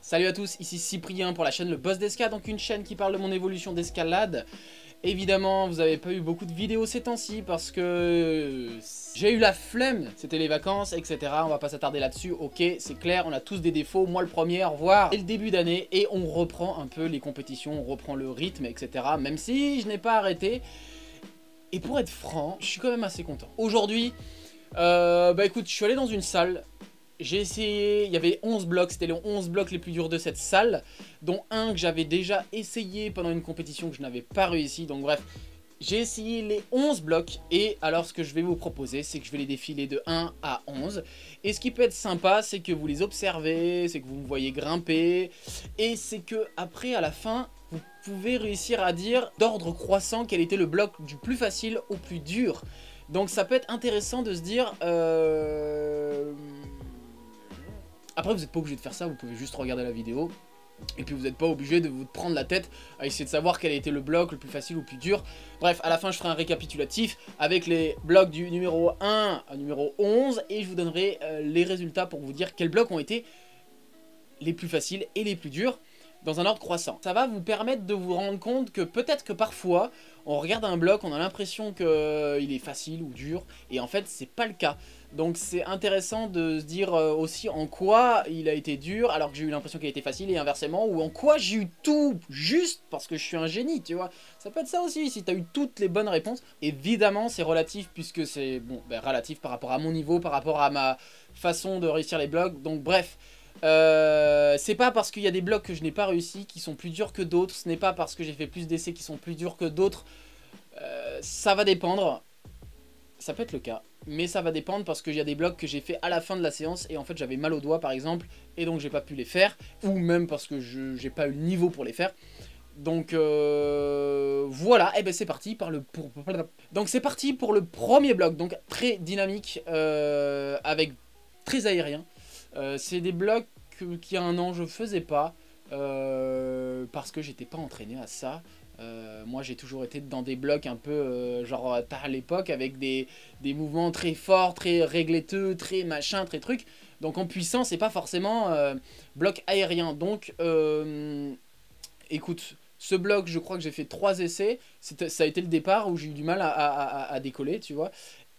Salut à tous, ici Cyprien pour la chaîne Le Boss d'Esca, donc une chaîne qui parle de mon évolution d'escalade. Évidemment, vous n'avez pas eu beaucoup de vidéos ces temps-ci parce que j'ai eu la flemme, c'était les vacances, etc. On va pas s'attarder là-dessus, ok, c'est clair, on a tous des défauts, moi le premier, au revoir. C'est le début d'année et on reprend un peu les compétitions, on reprend le rythme, etc. Même si je n'ai pas arrêté. Et pour être franc, je suis quand même assez content. Aujourd'hui, écoute, je suis allé dans une salle. J'ai essayé, il y avait 11 blocs, c'était les 11 blocs les plus durs de cette salle, dont un que j'avais déjà essayé pendant une compétition que je n'avais pas réussi, donc bref, j'ai essayé les 11 blocs, et alors ce que je vais vous proposer, c'est que je vais les défiler de 1 à 11, et ce qui peut être sympa, c'est que vous les observez, c'est que vous me voyez grimper, et c'est que après, à la fin, vous pouvez réussir à dire d'ordre croissant quel était le bloc du plus facile au plus dur. Donc ça peut être intéressant de se dire... Après, vous n'êtes pas obligé de faire ça, vous pouvez juste regarder la vidéo. Et puis vous n'êtes pas obligé de vous prendre la tête à essayer de savoir quel a été le bloc le plus facile ou le plus dur. Bref, à la fin, je ferai un récapitulatif avec les blocs du numéro 1 à numéro 11. Et je vous donnerai les résultats pour vous dire quels blocs ont été les plus faciles et les plus durs dans un ordre croissant. Ça va vous permettre de vous rendre compte que peut-être que parfois, on regarde un bloc, on a l'impression qu'il est facile ou dur, et en fait, c'est pas le cas. Donc c'est intéressant de se dire aussi en quoi il a été dur, alors que j'ai eu l'impression qu'il a été facile, et inversement, ou en quoi j'ai eu tout juste parce que je suis un génie, tu vois. Ça peut être ça aussi, si tu as eu toutes les bonnes réponses. Évidemment, c'est relatif, puisque c'est relatif par rapport à mon niveau, par rapport à ma façon de réussir les blocs, donc bref... c'est pas parce qu'il y a des blocs que je n'ai pas réussi qui sont plus durs que d'autres, ce n'est pas parce que j'ai fait plus d'essais qui sont plus durs que d'autres, ça va dépendre, ça peut être le cas, mais ça va dépendre parce qu'il y a des blocs que j'ai fait à la fin de la séance et en fait j'avais mal aux doigts par exemple, et donc j'ai pas pu les faire, ou même parce que j'ai pas eu le niveau pour les faire. Donc voilà, et ben c'est parti donc c'est parti pour le premier bloc, donc très dynamique, avec très aérien. C'est des blocs qu'il y a un an je faisais pas parce que j'étais pas entraîné à ça. Moi j'ai toujours été dans des blocs un peu genre à l'époque avec des mouvements très forts, très régleteux, très machin, très truc. Donc en puissance c'est pas forcément bloc aérien. Donc écoute, ce bloc je crois que j'ai fait 3 essais. Ça a été le départ où j'ai eu du mal à décoller, tu vois.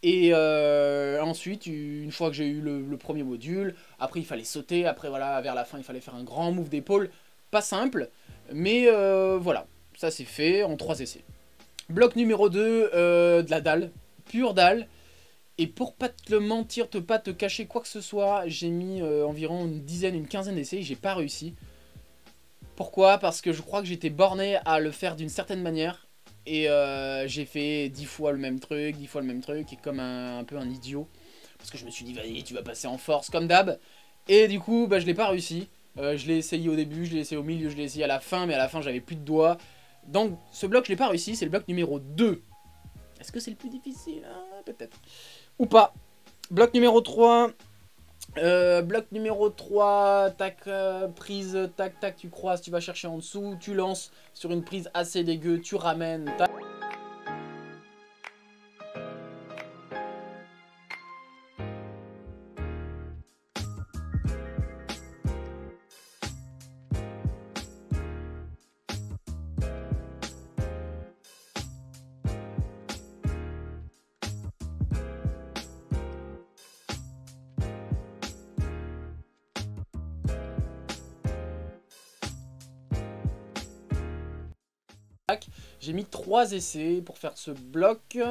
Et ensuite, une fois que j'ai eu le premier module, après il fallait sauter, après voilà, vers la fin il fallait faire un grand move d'épaule, pas simple, mais voilà, ça c'est fait en 3 essais. Bloc numéro 2, de la dalle, pure dalle, et pour pas te le mentir, pas te cacher quoi que ce soit, j'ai mis environ une quinzaine d'essais et j'ai pas réussi. Pourquoi? Parce que je crois que j'étais borné à le faire d'une certaine manière. Et j'ai fait 10 fois le même truc, 10 fois le même truc, et comme un peu un idiot. Parce que je me suis dit, vas-y, tu vas passer en force, comme d'hab. Et du coup, je l'ai pas réussi. Je l'ai essayé au début, je l'ai essayé au milieu, je l'ai essayé à la fin, mais à la fin, j'avais plus de doigts. Donc, ce bloc, je l'ai pas réussi, c'est le bloc numéro 2. Est-ce que c'est le plus difficile? Peut-être. Ou pas. Bloc numéro 3... bloc numéro 3, tac, prise, tac, tac, tu croises, tu vas chercher en dessous, tu lances sur une prise assez dégueu, tu ramènes, tac. J'ai mis 3 essais pour faire ce bloc. Il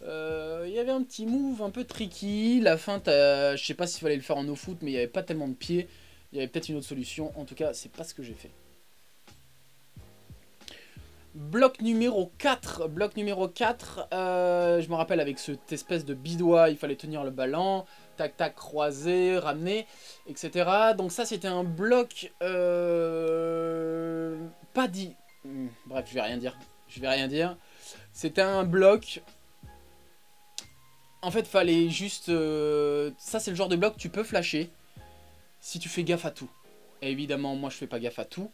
y avait un petit move un peu tricky. La fin, je sais pas s'il fallait le faire en no-foot, mais il n'y avait pas tellement de pieds. Il y avait peut-être une autre solution. En tout cas, c'est pas ce que j'ai fait. Bloc numéro 4. Bloc numéro 4. Je me rappelle avec cette espèce de bidois, il fallait tenir le ballon. Tac, tac, croiser, ramener, etc. Donc ça, c'était un bloc pas dit... Bref, je vais rien dire. Je vais rien dire. C'était un bloc. En fait, fallait juste... Ça, c'est le genre de bloc que tu peux flasher si tu fais gaffe à tout. Et évidemment, moi, je fais pas gaffe à tout.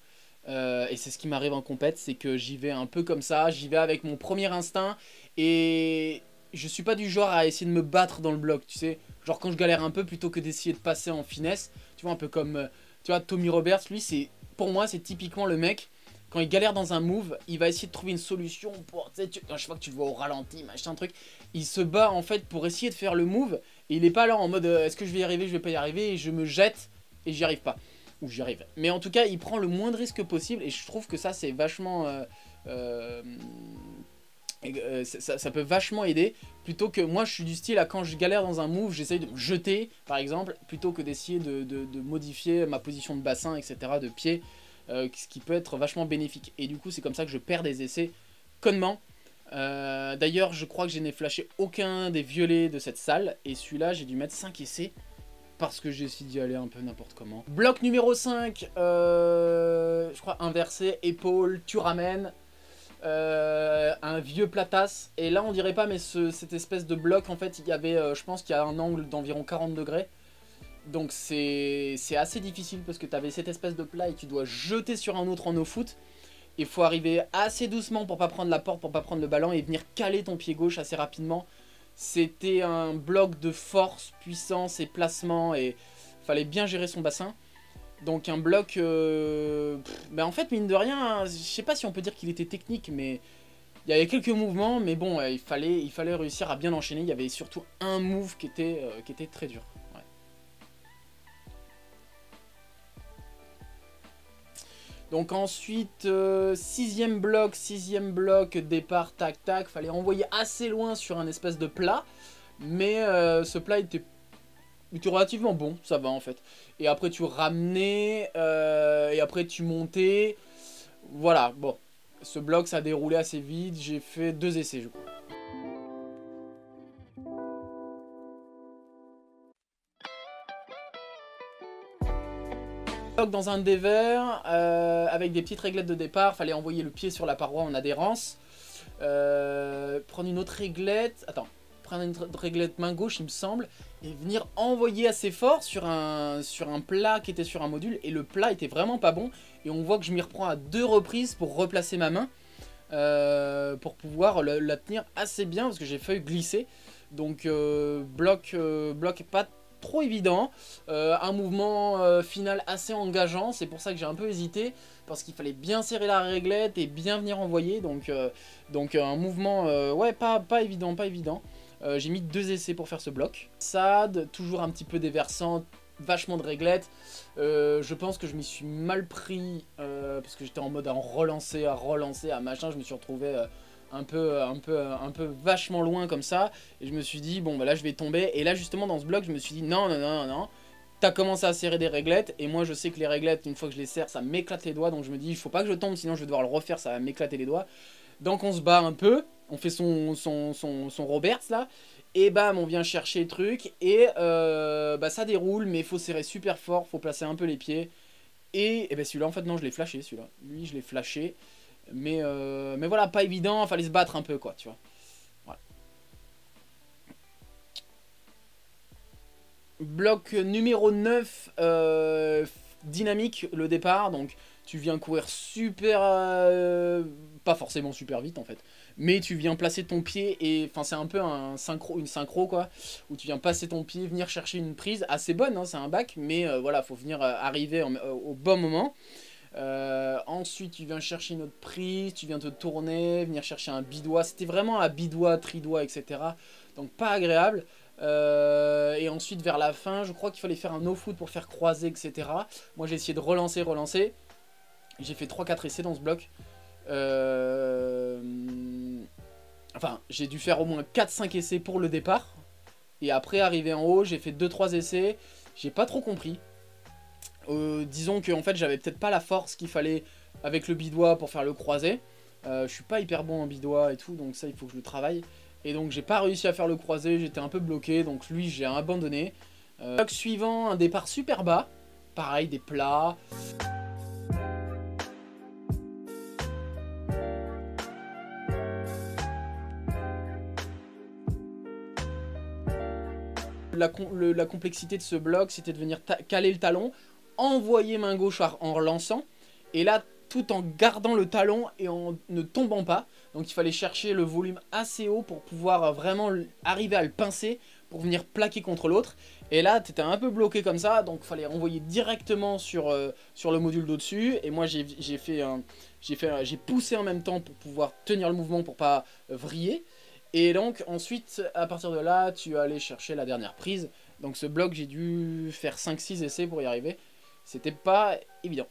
Et c'est ce qui m'arrive en compète, c'est que j'y vais un peu comme ça. J'y vais avec mon premier instinct. Et je suis pas du genre à essayer de me battre dans le bloc, tu sais. Genre quand je galère un peu, plutôt que d'essayer de passer en finesse. Tu vois, un peu comme... Tu vois, Tommy Roberts, lui, pour moi, c'est typiquement le mec, quand il galère dans un move, il va essayer de trouver une solution pour, tu sais, je sais pas que tu le vois au ralenti, machin, truc. Il se bat, en fait, pour essayer de faire le move, et il est pas là en mode, est-ce que je vais y arriver, je vais pas y arriver, et je me jette, et j'y arrive pas. Ou j'y arrive. Mais en tout cas, il prend le moins de risques possible, et je trouve que ça, c'est vachement... ça peut vachement aider, plutôt que moi je suis du style à quand je galère dans un move, j'essaye de me jeter par exemple, plutôt que d'essayer de modifier ma position de bassin, etc., de pied, ce qui peut être vachement bénéfique. Et du coup c'est comme ça que je perds des essais connement. D'ailleurs je crois que je n'ai flashé aucun des violets de cette salle, et celui-là j'ai dû mettre 5 essais, parce que j'ai essayé d'y aller un peu n'importe comment. Bloc numéro 5, je crois inversé, épaule, tu ramènes. Un vieux platasse, et là on dirait pas, mais cette espèce de bloc en fait il y avait je pense qu'il y a un angle d'environ 40 degrés, donc c'est assez difficile parce que tu avais cette espèce de plat et tu dois jeter sur un autre en no-foot. Il faut arriver assez doucement pour pas prendre la porte, pour pas prendre le ballon, et venir caler ton pied gauche assez rapidement. C'était un bloc de force, puissance et placement, et fallait bien gérer son bassin. Donc un bloc, en fait mine de rien, je sais pas si on peut dire qu'il était technique, mais il y avait quelques mouvements, mais bon, il fallait réussir à bien enchaîner. Il y avait surtout un move qui était très dur. Ouais. Donc ensuite, sixième bloc, départ, tac tac, fallait envoyer assez loin sur un espèce de plat, mais ce plat était relativement bon, ça va en fait. Et après tu ramenais, et après tu montais. Voilà, bon. Ce bloc ça a déroulé assez vite, j'ai fait 2 essais je crois. Bloc dans un dévers, avec des petites réglettes de départ, fallait envoyer le pied sur la paroi en adhérence. Prendre une autre réglette, attends. Prendre une réglette main gauche il me semble, et venir envoyer assez fort sur un plat qui était sur un module, et le plat était vraiment pas bon, et on voit que je m'y reprends à 2 reprises pour replacer ma main, pour pouvoir la tenir assez bien, parce que j'ai failli glisser. Donc bloc pas trop évident, un mouvement final assez engageant, c'est pour ça que j'ai un peu hésité, parce qu'il fallait bien serrer la réglette et bien venir envoyer, donc un mouvement ouais pas évident. J'ai mis 2 essais pour faire ce bloc. SAD, toujours un petit peu déversant, vachement de réglettes. Je pense que je m'y suis mal pris, parce que j'étais en mode à relancer, à machin. Je me suis retrouvé un peu vachement loin comme ça. Et je me suis dit, bon bah là je vais tomber. Et là justement dans ce bloc, je me suis dit, non. T'as commencé à serrer des réglettes, et moi je sais que les réglettes, une fois que je les serre, ça m'éclate les doigts. Donc je me dis, il faut pas que je tombe, sinon je vais devoir le refaire, ça va m'éclater les doigts. Donc on se bat un peu, on fait son Roberts là, et bam on vient chercher le truc, et ça déroule, mais il faut serrer super fort, faut placer un peu les pieds, et celui-là en fait non je l'ai flashé, celui-là, lui je l'ai flashé, mais voilà, pas évident, fallait se battre un peu quoi, tu vois. Voilà. Bloc numéro 9, dynamique le départ, donc tu viens courir super, pas forcément super vite en fait, mais tu viens placer ton pied, et enfin c'est un peu une synchro quoi, où tu viens passer ton pied, venir chercher une prise assez bonne, hein, c'est un bac, mais voilà, faut venir arriver au bon moment. Ensuite tu viens chercher une autre prise, tu viens te tourner, venir chercher un bidois, c'était vraiment un bidois, tridois, etc. Donc pas agréable. Et ensuite vers la fin je crois qu'il fallait faire un no-foot pour faire croiser, etc. Moi j'ai essayé de relancer, j'ai fait 3-4 essais dans ce bloc, enfin j'ai dû faire au moins 4-5 essais pour le départ, et après arrivé en haut j'ai fait 2-3 essais, j'ai pas trop compris. Disons que en fait j'avais peut-être pas la force qu'il fallait avec le bidois pour faire le croisé. Je suis pas hyper bon en bidois et tout, donc ça il faut que je le travaille. Et donc j'ai pas réussi à faire le croisé, j'étais un peu bloqué, donc lui j'ai abandonné. Bloc suivant, un départ super bas, pareil des plats. La complexité de ce bloc, c'était de venir caler le talon, envoyer main gauche en relançant, et là tout en gardant le talon et en ne tombant pas. Donc il fallait chercher le volume assez haut pour pouvoir vraiment arriver à le pincer, pour venir plaquer contre l'autre. Et là, tu étais un peu bloqué comme ça, donc il fallait renvoyer directement sur le module d'au-dessus. Et moi, j'ai poussé en même temps pour pouvoir tenir le mouvement pour pas vriller. Et donc ensuite, à partir de là, tu allais chercher la dernière prise. Donc ce bloc, j'ai dû faire 5-6 essais pour y arriver. C'était pas évident.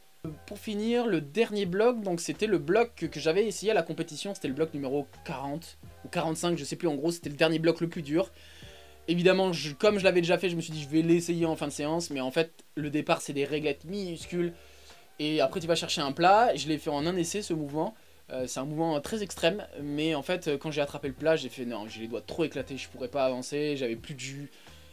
Pour finir, le dernier bloc, donc c'était le bloc que j'avais essayé à la compétition. C'était le bloc numéro 40 ou 45, je sais plus, en gros c'était le dernier bloc le plus dur. Évidemment, comme je l'avais déjà fait, je me suis dit je vais l'essayer en fin de séance. Mais en fait, le départ c'est des réglettes minuscules. Et après tu vas chercher un plat. Je l'ai fait en un essai ce mouvement. C'est un mouvement très extrême, mais en fait quand j'ai attrapé le plat, j'ai fait non, j'ai les doigts trop éclatés, je pourrais pas avancer, j'avais plus de jus.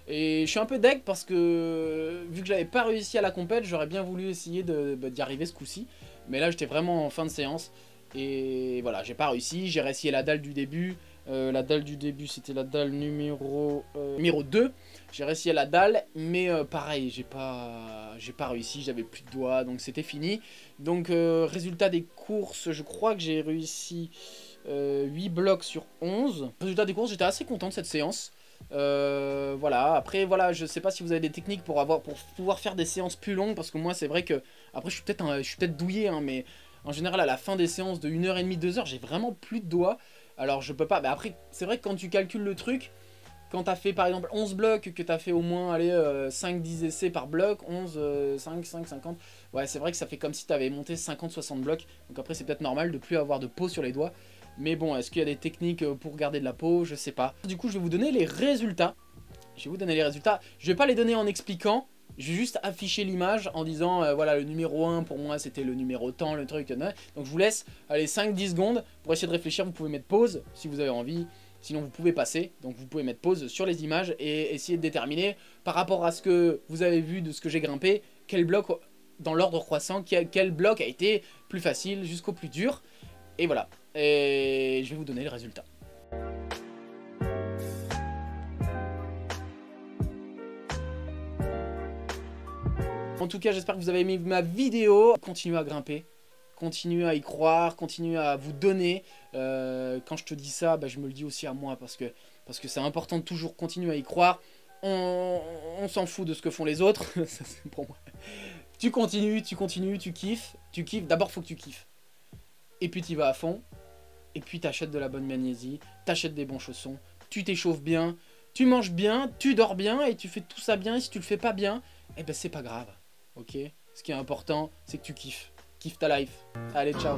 Et je suis un peu deg parce que vu que j'avais pas réussi à la compète, j'aurais bien voulu essayer d'y arriver ce coup-ci. Mais là j'étais vraiment en fin de séance et voilà, j'ai pas réussi, j'ai réessayé la dalle du début. La dalle du début c'était la dalle numéro 2. J'ai réussi à la dalle, mais pareil, j'ai pas réussi, j'avais plus de doigts, donc c'était fini. Donc résultat des courses, je crois que j'ai réussi 8 blocs sur 11. Résultat des courses, j'étais assez content de cette séance. Voilà, après voilà, je sais pas si vous avez des techniques pour pouvoir faire des séances plus longues, parce que moi c'est vrai que, après je suis peut-être douillé, hein, mais en général à la fin des séances de 1h30, 2h, j'ai vraiment plus de doigts. Alors je peux pas, mais après c'est vrai que quand tu calcules le truc, quand t'as fait par exemple 11 blocs, que t'as fait au moins allez, 5-10 essais par bloc, 11, 5, 50, ouais c'est vrai que ça fait comme si t'avais monté 50-60 blocs, donc après c'est peut-être normal de plus avoir de peau sur les doigts, mais bon, est-ce qu'il y a des techniques pour garder de la peau, je sais pas. Du coup je vais vous donner les résultats, je vais pas les donner en expliquant, je vais juste afficher l'image en disant voilà, le numéro 1 pour moi c'était le numéro tant, le truc, donc je vous laisse allez 5-10 secondes pour essayer de réfléchir. Vous pouvez mettre pause si vous avez envie, sinon vous pouvez passer, donc vous pouvez mettre pause sur les images et essayer de déterminer par rapport à ce que vous avez vu de ce que j'ai grimpé, quel bloc dans l'ordre croissant, quel bloc a été plus facile jusqu'au plus dur, et voilà, et je vais vous donner le résultat. En tout cas, j'espère que vous avez aimé ma vidéo. Continuez à grimper, continuez à y croire, continuez à vous donner. Quand je te dis ça, bah, je me le dis aussi à moi, parce que c'est important de toujours continuer à y croire. On s'en fout de ce que font les autres. Ça, c'est pour moi. Tu continues, tu kiffes. D'abord, faut que tu kiffes. Et puis, tu vas à fond. Et puis, t'achètes de la bonne magnésie, t'achètes des bons chaussons, tu t'échauffes bien, tu manges bien, tu dors bien, et tu fais tout ça bien. Et si tu le fais pas bien, eh ben c'est pas grave. Ok, ce qui est important, c'est que tu kiffes. Kiffe ta life. Allez, ciao.